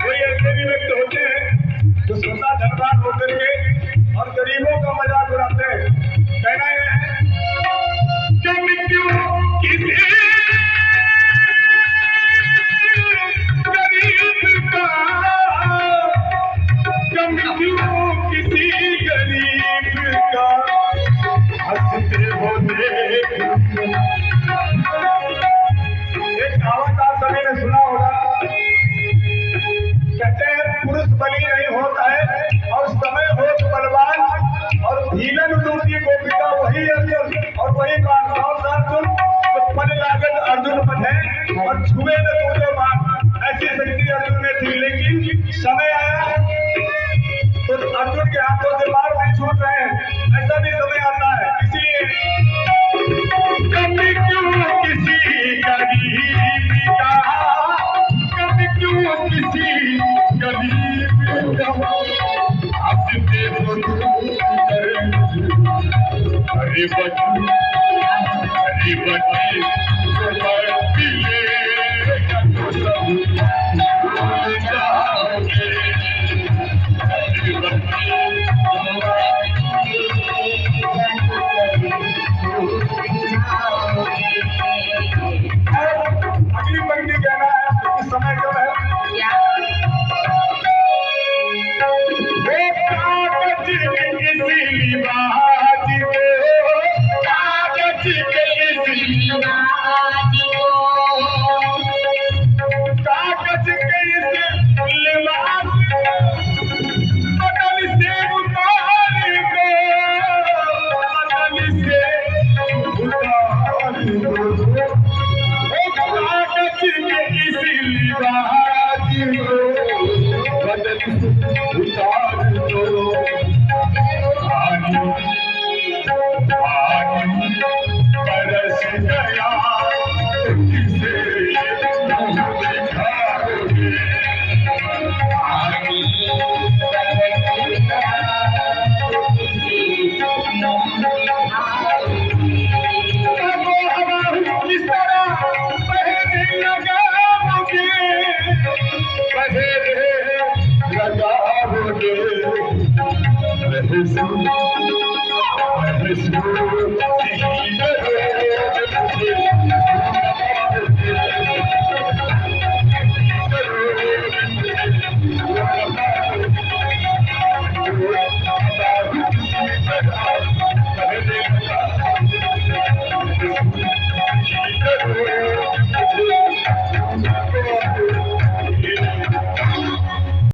कोई ऐसे भी व्यक्ति होते हैं जो स्वतः धनवान होकर के और गरीबों का मजाक उड़ाते हैं। कहना यह है कि मृत्यु किसी गरीब का, मृत्यु किसी गरीब का हंसते हो देख। एक कहावत आप सभी ने सुना होगा, कहते हैं पुरुष बलि नहीं होता है और समय हो बलवान, और भीलन लूटी गोपिका वही अर्जुन और वही बात। कौन सा अर्जुन? तो पद लागत अर्जुन पद है और छुए न तुझे बात। ऐसी शक्ति अर्जुन में थी, लेकिन समय आया तो अर्जुन के हाथों से बाढ़ नहीं छूट रहे हैं। ऐसा भी समय आता है। इसलिए कभी क्यों किसी गरीब का, कभी क्यों किसी गरीब का हंसते हो अरे बच्ची, अरे बच्ची पिले तो सब भूल जाओगे। अरे बच्ची अगली पंक्ति कहना है कि समय कब है। कागज के इसी बात को, कागज के इसी बात को, कागज के इसी लिबास बदल से उतार दो, बदल से उतार दो। कागज के इसी लिबास को बदल उतार दो। पानी पानी बरस गया किसे मुँह दिखाओगे। पानी किस तरह बहने लगाओगे, बहने लगाओगे।